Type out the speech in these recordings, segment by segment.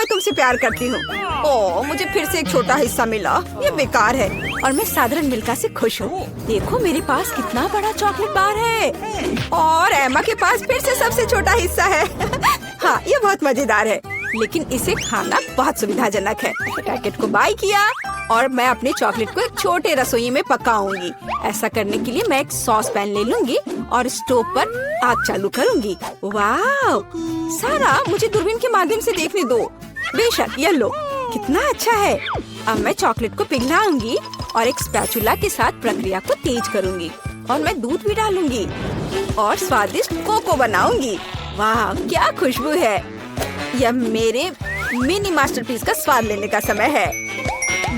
मैं तुमसे प्यार करती हूँ। ओह, मुझे फिर से एक छोटा हिस्सा मिला। ये बेकार है और मैं साधारण मिल्का से खुश हूँ। देखो मेरे पास कितना बड़ा चॉकलेट बार है और एमा के पास फिर से सबसे छोटा हिस्सा है। हाँ, ये बहुत मजेदार है, लेकिन इसे खाना बहुत सुविधाजनक है। पैकेट को बाय किया और मैं अपने चॉकलेट को एक छोटे रसोई में पकाऊंगी। ऐसा करने के लिए मैं एक सॉस पैन ले लूंगी और स्टोव पर आग चालू करूंगी। वाह सारा, मुझे दूरबीन के माध्यम से देखने दो। बेशक, ये लो, कितना अच्छा है। अब मैं चॉकलेट को पिघलाऊंगी और एक स्पैचुला के साथ प्रक्रिया को तेज करूंगी और मैं दूध भी डालूंगी और स्वादिष्ट कोको बनाऊंगी। वाह क्या खुशबू है। यह मेरे मिनी मास्टरपीस का स्वाद लेने का समय है।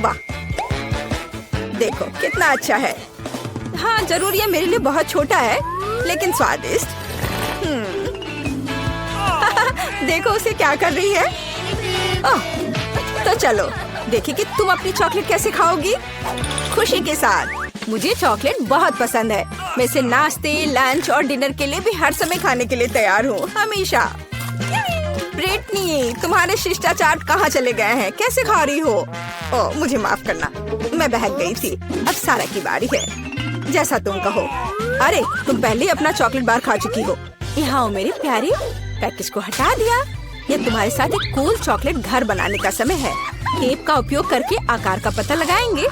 वाह, देखो कितना अच्छा है। हाँ जरूर यह मेरे लिए बहुत छोटा है, लेकिन स्वादिष्ट। देखो उसे क्या कर रही है। ओह, तो चलो देखिए कि तुम अपनी चॉकलेट कैसे खाओगी। खुशी के साथ। मुझे चॉकलेट बहुत पसंद है। मैं इसे नाश्ते, लंच और डिनर के लिए भी हर समय खाने के लिए तैयार हूँ, हमेशा। ब्रिटनी, तुम्हारे शिष्टाचार कहाँ चले गए हैं? कैसे खा रही हो? ओह, मुझे माफ करना, मैं बहक गई थी। अब सारा की बारी है। जैसा तुम कहो। अरे तुम पहले अपना चॉकलेट बार खा चुकी हो। यहाँ हो मेरे प्यारे। पैकेज को हटा दिया। ये तुम्हारे साथ एक कूल चॉकलेट घर बनाने का समय है। टेप का उपयोग करके आकार का पता लगाएंगे।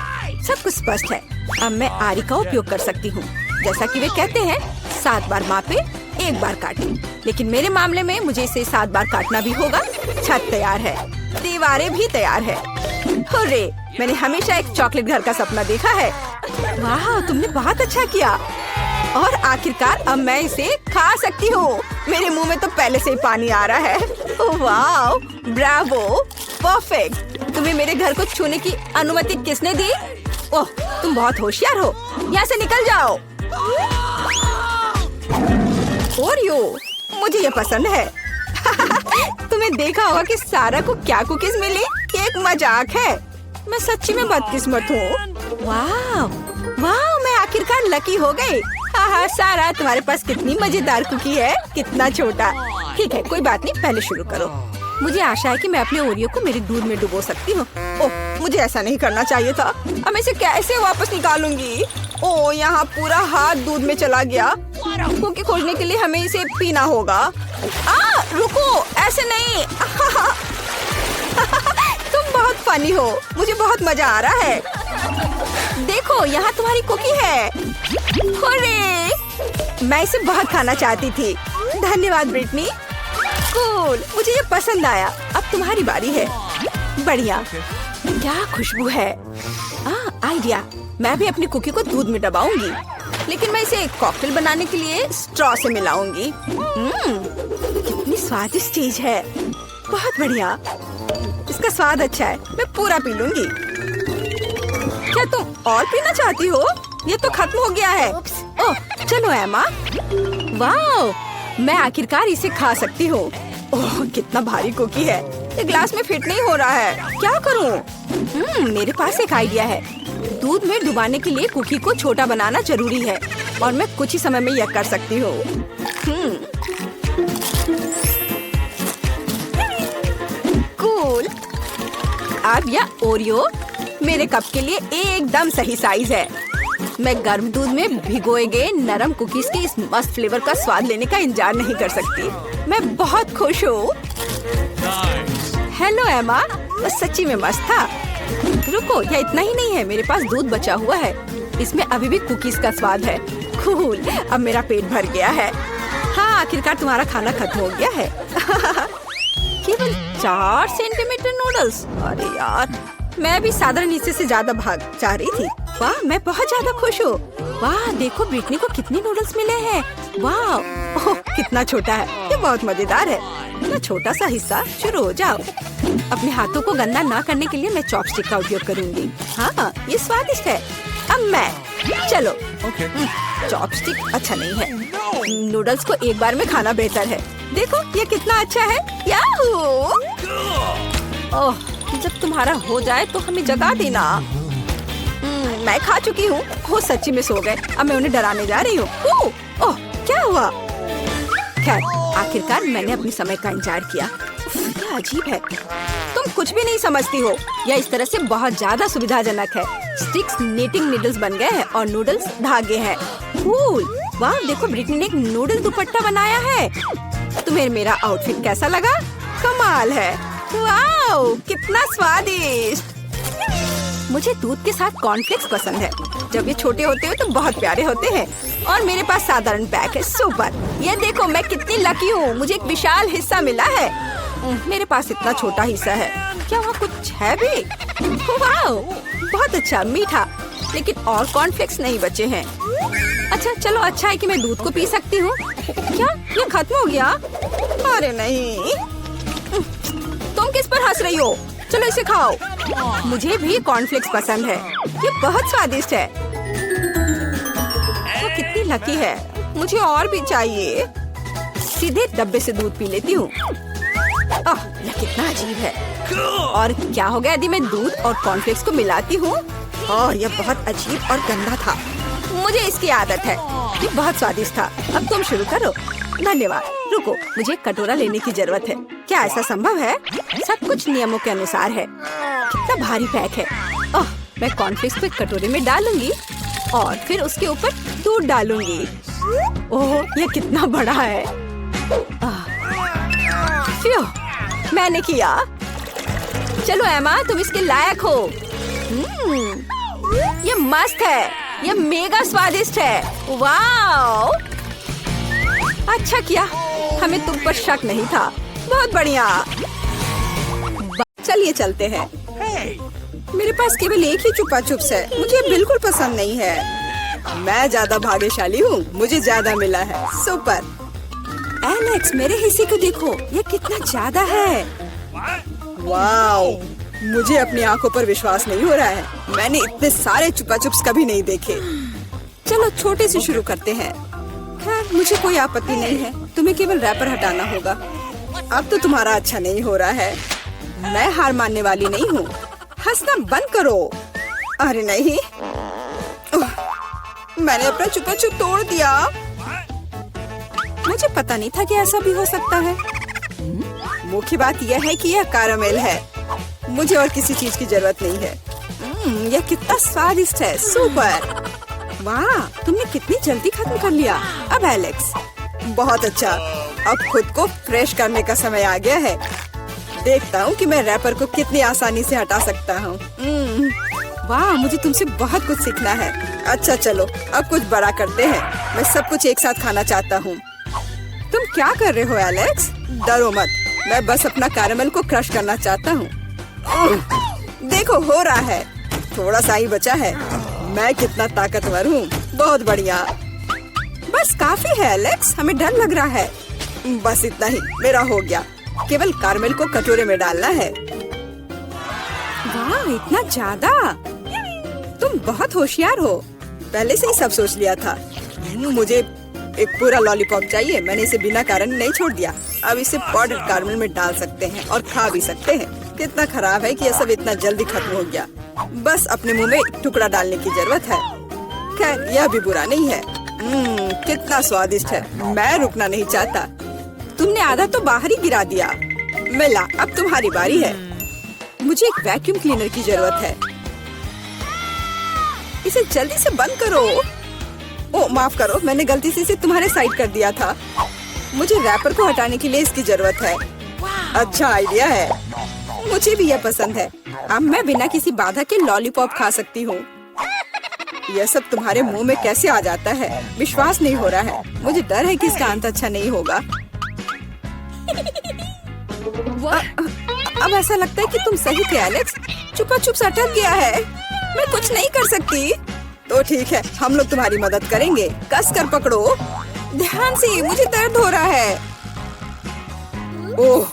सब कुछ स्पष्ट है। अब मैं आरी का उपयोग कर सकती हूँ। जैसा कि वे कहते हैं, 7 बार मापे, 1 बार काटे। लेकिन मेरे मामले में मुझे इसे 7 बार काटना भी होगा। छत तैयार है, दीवारें भी तैयार है। हुर्रे, मैंने हमेशा एक चॉकलेट घर का सपना देखा है। वाह, तुमने बहुत अच्छा किया। और आखिरकार अब मैं इसे खा सकती हूँ। मेरे मुंह में तो पहले से ही पानी आ रहा है। वाह, ब्रावो, परफेक्ट। तुम्हें मेरे घर को छूने की अनुमति किसने दी? ओह, तुम बहुत होशियार हो। यहाँ से निकल जाओ। ओरियो, मुझे ये पसंद है। तुम्हें देखा होगा कि सारा को क्या कुकीज मिली? ये एक मजाक है। मैं सच्ची में बदकिस्मत हूँ। वाह वाह, मैं आखिरकार लकी हो गई। हाँ सारा, तुम्हारे पास कितनी मजेदार कुकी है। कितना छोटा। ठीक है, कोई बात नहीं, पहले शुरू करो। मुझे आशा है कि मैं अपने ओरियो को मेरे दूध में डुबो सकती हूँ। ओह, मुझे ऐसा नहीं करना चाहिए था। अब मैं इसे कैसे वापस निकालूंगी? ओह, यहाँ पूरा हाथ दूध में चला गया। कुकी खोजने के लिए हमें इसे पीना होगा। रुको, ऐसे नहीं। तुम बहुत फनी हो। मुझे बहुत मजा आ रहा है। देखो, यहाँ तुम्हारी कुकी है। हुर्रे! मैं इसे बहुत खाना चाहती थी। धन्यवाद ब्रिटनी। कूल, मुझे ये पसंद आया। अब तुम्हारी बारी है। बढ़िया, क्या खुशबू है। आइडिया, मैं भी अपनी कुकी को दूध में दबाऊंगी, लेकिन मैं इसे कॉकटेल बनाने के लिए स्ट्रॉ से मिलाऊंगी। कितनी स्वादिष्ट चीज है। बहुत बढ़िया, इसका स्वाद अच्छा है। मैं पूरा पी लूंगी। क्या तुम और पीना चाहती हो? ये तो खत्म हो गया है। ओह, चलो एमा। वाह, मैं आखिरकार इसे खा सकती हूँ। ओह, कितना भारी कुकी है। ये ग्लास में फिट नहीं हो रहा है। क्या करूँ? मेरे पास एक आइडिया है। दूध में डुबाने के लिए कुकी को छोटा बनाना जरूरी है और मैं कुछ ही समय में यह कर सकती हूँ। कूल। अब यह ओरियो मेरे कप के लिए एकदम सही साइज है। मैं गर्म दूध में भिगोए गए नरम कुकीज के इस मस्त फ्लेवर का स्वाद लेने का इंतजार नहीं कर सकती। मैं बहुत खुश हूँ। हेलो एमा, सच्ची में मस्त था। रुको, यह इतना ही नहीं है। मेरे पास दूध बचा हुआ है। इसमें अभी भी कुकीज का स्वाद है। कूल, अब मेरा पेट भर गया है। हाँ, आखिरकार तुम्हारा खाना खत्म हो गया है। केवल 4 सेंटीमीटर नूडल्स। अरे यार, मैं भी साधारण हिस्से से ज्यादा भाग जा रही थी। वाह, मैं बहुत ज्यादा खुश हूँ। वाह, देखो ब्रिटनी को कितने नूडल्स मिले हैं। वाह, ओह, कितना छोटा है। ये बहुत मजेदार है। इतना छोटा सा हिस्सा। शुरू हो जाओ। अपने हाथों को गंदा ना करने के लिए मैं चॉपस्टिक का उपयोग करूंगी। हाँ, ये स्वादिष्ट है। अब मैं, चलो। चॉपस्टिक अच्छा नहीं है। नूडल्स को एक बार में खाना बेहतर है। देखो, ये कितना अच्छा है। याहू! ओह, जब तुम्हारा हो जाए तो हमें जगा देना। मैं खा चुकी हूँ। वो सच्ची में सो गए। अब मैं उन्हें डराने जा रही हूँ। ओह, क्या हुआ? खैर, आखिरकार मैंने अपने समय का इंतजार किया। अजीब है। तुम कुछ भी नहीं समझती हो। यह इस तरह से बहुत ज्यादा सुविधाजनक है। स्टिक्स नीटिंग नीडल्स बन गए हैं और नूडल्स धागे हैं। कूल। वाह, देखो ब्रिटनी ने एक नूडल दुपट्टा बनाया है। तुम्हें मेरा आउटफिट कैसा लगा? कमाल है। वाह, कितना स्वादिष्ट। मुझे दूध के साथ कॉर्नफ्लेक्स पसंद है। जब ये छोटे होते हैं तो बहुत प्यारे होते हैं। और मेरे पास साधारण पैक है। सुपर। ये देखो मैं कितनी लकी हूँ, मुझे एक विशाल हिस्सा मिला है। मेरे पास इतना छोटा हिस्सा है। क्या वहाँ कुछ है भी? वाह, बहुत अच्छा, मीठा। लेकिन और कॉर्नफ्लेक्स नहीं बचे हैं। अच्छा चलो, अच्छा है कि मैं दूध को पी सकती हूँ। क्या ये खत्म हो गया? अरे नहीं। तुम किस पर हंस रही हो? चलो इसे खाओ। मुझे भी कॉर्नफ्लेक्स पसंद है। ये बहुत स्वादिष्ट है। वो कितनी लकी है। मुझे और भी चाहिए। सीधे डब्बे से दूध पी लेती हूँ। यह कितना अजीब है। और क्या हो गया यदि मैं दूध और कॉर्नफ्लेक्स को मिलाती हूँ? यह बहुत अजीब और गंदा था। मुझे इसकी आदत है। ये बहुत स्वादिष्ट था। अब तुम शुरू करो। धन्यवाद। रुको, मुझे कटोरा लेने की जरूरत है। क्या ऐसा संभव है? सब कुछ नियमों के अनुसार है। कितना भारी पैक है। मैं कॉर्नफ्लेक्स को एक कटोरे में डालूंगी और फिर उसके ऊपर दूध डालूंगी। ओह, ये कितना बड़ा है। मैंने किया। चलो एमा, तुम इसके लायक हो। ये मस्त है। ये मेगा स्वादिष्ट है। वाओ, अच्छा किया। हमें तुम पर शक नहीं था। बहुत बढ़िया। चलिए चलते हैं। मेरे पास केवल एक ही चुपा चुप्स है। मुझे बिल्कुल पसंद नहीं है। मैं ज्यादा भाग्यशाली हूँ, मुझे ज्यादा मिला है। सुपर। एलेक्स, मेरे हिस्से को देखो, ये कितना ज्यादा है। वाओ, मुझे अपनी आंखों पर विश्वास नहीं हो रहा है। मैंने इतने सारे चुपा चुप्स कभी नहीं देखे। चलो छोटे से शुरू करते हैं। खैर, मुझे कोई आपत्ति नहीं है। तुम्हें केवल रैपर हटाना होगा। अब तो तुम्हारा अच्छा नहीं हो रहा है। मैं हार मानने वाली नहीं हूँ। हंसना बंद करो। अरे नहीं, मैंने अपना चुपा चुप तोड़ दिया। मुझे पता नहीं था कि ऐसा भी हो सकता है। मुख्य बात यह है कि यह कैरामेल है। मुझे और किसी चीज की जरूरत नहीं है। यह कितना स्वादिष्ट है। सुपर। वाह, तुमने कितनी जल्दी खत्म कर लिया। अब एलेक्स, बहुत अच्छा। अब खुद को फ्रेश करने का समय आ गया है। देखता हूँ कि मैं रैपर को कितनी आसानी से हटा सकता हूँ। वाह, मुझे तुमसे बहुत कुछ सीखना है। अच्छा चलो, अब कुछ बड़ा करते हैं। मैं सब कुछ एक साथ खाना चाहता हूँ। तुम क्या कर रहे हो एलेक्स? डरो मत, मैं बस अपना कैरामेल को क्रश करना चाहता हूँ। देखो, हो रहा है। थोड़ा सा ही बचा है। मैं कितना ताकतवर हूँ। बहुत बढ़िया। बस काफी है एलेक्स, हमें डर लग रहा है। बस इतना ही, मेरा हो गया। केवल कैरामेल को कटोरे में डालना है। वाह, इतना ज्यादा। तुम बहुत होशियार हो। पहले से ही सब सोच लिया था। मुझे एक पूरा लॉलीपॉप चाहिए। मैंने इसे बिना कारण नहीं छोड़ दिया। अब इसे पाउडर कैरामेल में डाल सकते हैं और खा भी सकते हैं। कितना खराब है कि यह सब इतना जल्दी खत्म हो गया। बस अपने मुंह में एक टुकड़ा डालने की जरूरत है। खैर, यह भी बुरा नहीं है। कितना स्वादिष्ट है। मैं रुकना नहीं चाहता। तुमने आधा तो बाहर ही गिरा दिया। मिला, अब तुम्हारी बारी है। मुझे एक वैक्यूम क्लीनर की जरूरत है। इसे जल्दी से बंद करो। ओह, माफ करो, मैंने गलती से इसे तुम्हारे साइड कर दिया था। मुझे रैपर को हटाने के लिए इसकी जरूरत है। अच्छा आइडिया है। मुझे भी यह पसंद है। अब मैं बिना किसी बाधा के लॉलीपॉप खा सकती हूँ। यह सब तुम्हारे मुंह में कैसे आ जाता है? विश्वास नहीं हो रहा है। मुझे डर है कि इसका अंत अच्छा नहीं होगा। अब ऐसा लगता है कि तुम सही थे एलेक्स। चुपा चुप अटक गया है। मैं कुछ नहीं कर सकती। तो ठीक है, हम लोग तुम्हारी मदद करेंगे। कस कर पकड़ो। ध्यान से, मुझे दर्द हो रहा है। ओह,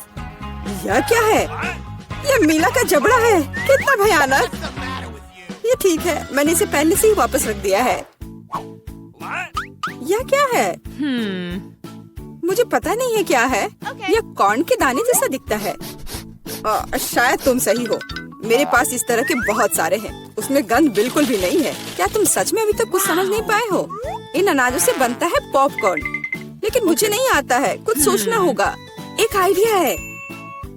यह क्या है? यह मीला का जबड़ा है। कितना भयानक। ये ठीक है, मैंने इसे पहले से ही वापस रख दिया है। यह क्या है? मुझे पता नहीं है क्या है। यह कॉर्न के दाने जैसा दिखता है। शायद तुम सही हो। मेरे पास इस तरह के बहुत सारे हैं। उसमें गंध बिल्कुल भी नहीं है। क्या तुम सच में अभी तक कुछ समझ नहीं पाए हो? इन अनाजों से बनता है पॉपकॉर्न। लेकिन मुझे नहीं आता है। कुछ सोचना होगा। एक आइडिया है।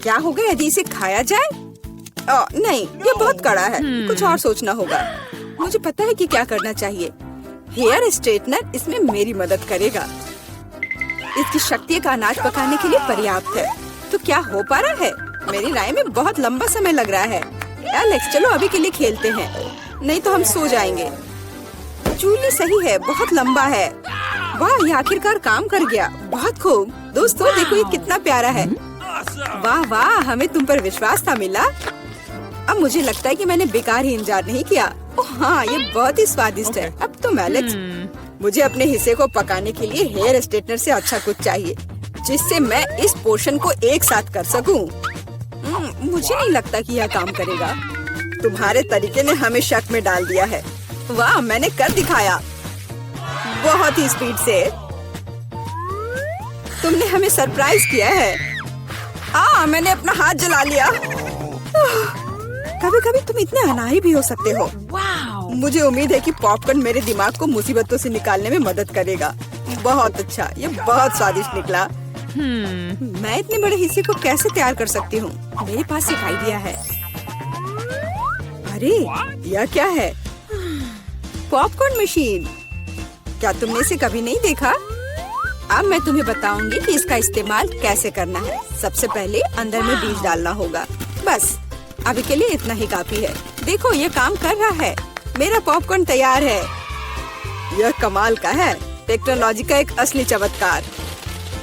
क्या होगा यदि इसे खाया जाए? नहीं, ये बहुत कड़ा है। कुछ और सोचना होगा। मुझे पता है कि क्या करना चाहिए। हेयर स्ट्रेटनर इसमें मेरी मदद करेगा। इसकी शक्ति का अनाज पकाने के लिए पर्याप्त है। तो क्या हो पा रहा है? मेरी राय में बहुत लंबा समय लग रहा है। एलेक्स, चलो अभी के लिए खेलते हैं, नहीं तो हम सो जाएंगे। जूली सही है, बहुत लंबा है। वाह, ये आखिरकार काम कर गया। बहुत खूब। दोस्तों देखो ये कितना प्यारा है। वाह वाह, हमें तुम पर विश्वास था मिला। अब मुझे लगता है कि मैंने बेकार ही इंतजार नहीं किया। ओह हाँ, ये बहुत ही स्वादिष्ट है। अब तुम एलेक्स, मुझे अपने हिस्से को पकाने के लिए हेयर स्ट्रेटनर से अच्छा कुछ चाहिए, जिससे मैं इस पोर्शन को एक साथ कर सकूं। मुझे नहीं लगता कि यह काम करेगा। तुम्हारे तरीके ने हमें शक में डाल दिया है। वाह, मैंने कर दिखाया बहुत ही स्पीड से। तुमने हमें सरप्राइज किया है। मैंने अपना हाथ जला लिया। कभी कभी तुम इतने अनाड़ी भी हो सकते हो। मुझे उम्मीद है कि पॉपकॉर्न मेरे दिमाग को मुसीबतों से निकालने में मदद करेगा। बहुत अच्छा, ये बहुत स्वादिष्ट निकला। मैं इतने बड़े हिस्से को कैसे तैयार कर सकती हूँ? मेरे पास एक आइडिया है। अरे यह क्या है? Popcorn machine. क्या तुमने इसे कभी नहीं देखा? अब मैं तुम्हें बताऊंगी कि इसका इस्तेमाल कैसे करना है। सबसे पहले अंदर में बीज डालना होगा। बस अभी के लिए इतना ही काफी है। देखो ये काम कर रहा है। मेरा पॉपकॉर्न तैयार है। यह कमाल का है। टेक्नोलॉजी का एक असली चमत्कार।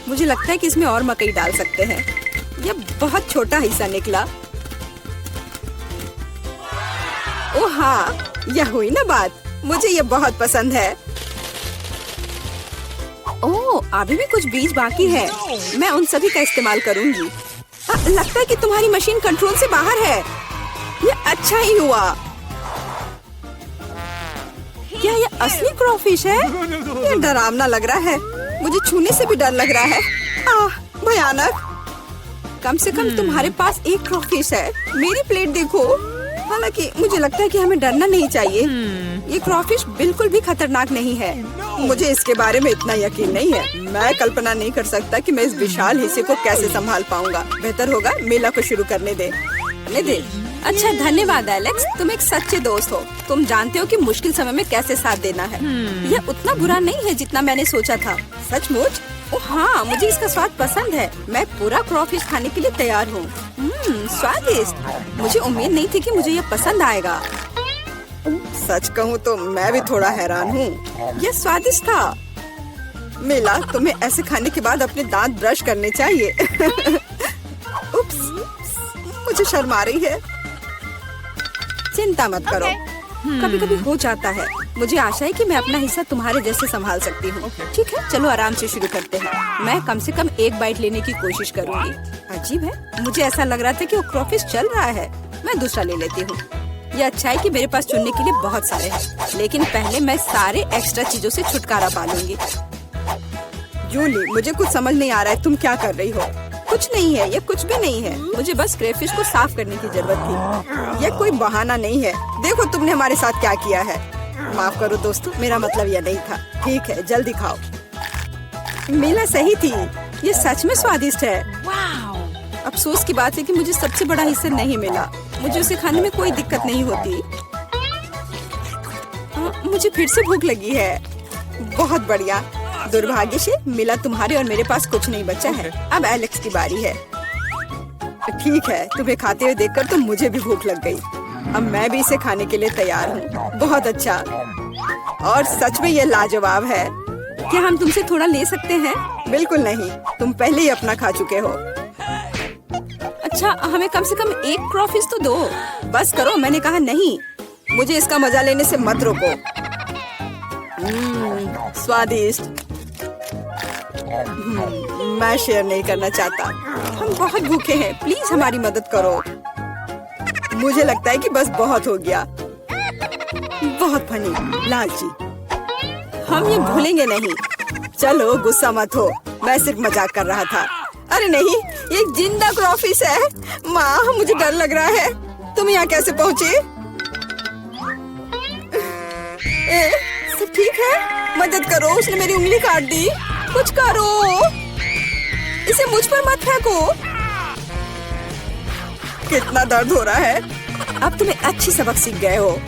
मुझे लगता है कि इसमें और मकई डाल सकते हैं। यह बहुत छोटा हिस्सा निकला। ओह हाँ, यह हुई ना बात। मुझे ये बहुत पसंद है। ओह, अभी भी कुछ बीज बाकी है। मैं उन सभी का इस्तेमाल करूंगी। लगता है कि तुम्हारी मशीन कंट्रोल से बाहर है। ये अच्छा ही हुआ। क्या ये असली क्रॉफिश है? ये डरावना लग रहा है। मुझे छूने से भी डर लग रहा है। भयानक। कम से कम तुम्हारे पास एक क्रॉफिश है। मेरी प्लेट देखो। हालांकि मुझे लगता है कि हमें डरना नहीं चाहिए। ये क्रॉफिश बिल्कुल भी खतरनाक नहीं है। मुझे इसके बारे में इतना यकीन नहीं है। मैं कल्पना नहीं कर सकता कि मैं इस विशाल हिस्से को कैसे संभाल पाऊंगा। बेहतर होगा मेला को शुरू करने दे। अच्छा, धन्यवाद एलेक्स, तुम एक सच्चे दोस्त हो। तुम जानते हो कि मुश्किल समय में कैसे साथ देना है। यह उतना बुरा नहीं है जितना मैंने सोचा था। सचमुच? ओह हाँ, मुझे इसका स्वाद पसंद है। मैं पूरा क्रॉफिश खाने के लिए तैयार हूँ। स्वादिष्ट। मुझे उम्मीद नहीं थी कि मुझे यह पसंद आएगा। सच कहूँ तो मैं भी थोड़ा हैरान हूँ। यह स्वादिष्ट था। मिला, तुम्हें ऐसे खाने के बाद अपने दांत ब्रश करने चाहिए। उप्स, मुझे शर्म आ रही है। चिंता मत करो, कभी कभी हो जाता है। मुझे आशा है कि मैं अपना हिस्सा तुम्हारे जैसे संभाल सकती हूँ। ठीक है, चलो आराम से शुरू करते हैं। मैं कम से कम एक बाइट लेने की कोशिश करूँगी। अजीब है, मुझे ऐसा लग रहा था कि वो क्रॉफिश चल रहा है। मैं दूसरा ले लेती हूँ। ये अच्छा है कि मेरे पास चुनने के लिए बहुत सारे हैं, लेकिन पहले मैं सारे एक्स्ट्रा चीजों से छुटकारा पा लूंगी। जूली, मुझे कुछ समझ नहीं आ रहा है, तुम क्या कर रही हो? कुछ नहीं है, ये कुछ भी नहीं है। मुझे बस क्रेफिश को साफ करने की जरूरत थी। ये कोई बहाना नहीं है। देखो तुमने हमारे साथ क्या किया है। माफ करो दोस्तों, मेरा मतलब यह नहीं था। ठीक है, जल्दी खाओ। मीला सही थी, ये सच में स्वादिष्ट है। अफसोस की बात है कि मुझे सबसे बड़ा हिस्सा नहीं मिला। मुझे उसे खाने में कोई दिक्कत नहीं होती। मुझे फिर से भूख लगी है। बहुत बढ़िया। दुर्भाग्य से मिला, तुम्हारे और मेरे पास कुछ नहीं बचा है। अब एलेक्स की बारी है। ठीक है, तुम्हें खाते हुए देखकर तो मुझे भी भूख लग गई। अब मैं भी इसे खाने के लिए तैयार हूँ। बहुत अच्छा, और सच में ये लाजवाब है। क्या हम तुमसे थोड़ा ले सकते हैं? बिल्कुल नहीं, तुम पहले ही अपना खा चुके हो। अच्छा, हमें कम से कम एक क्रॉफिश तो दो। बस करो, मैंने कहा नहीं। मुझे इसका मजा लेने से मत रोको। स्वादिष्ट। मैं शेयर नहीं करना चाहता। हम बहुत भूखे हैं, प्लीज हमारी मदद करो। मुझे लगता है कि बस बहुत हो गया। बहुत फनी, लालची। हम ये भूलेंगे नहीं। चलो गुस्सा मत हो, मैं सिर्फ मजाक कर रहा था। अरे नहीं, ये जिंदा क्रॉफिश है। माँ, मुझे डर लग रहा है। तुम यहाँ कैसे पहुँचे? सब ठीक है? मदद करो, उसने मेरी उंगली काट दी। कुछ करो, इसे मुझ पर मत फेंको। कितना दर्द हो रहा है। अब तुम्हें अच्छी सबक सीख गए हो।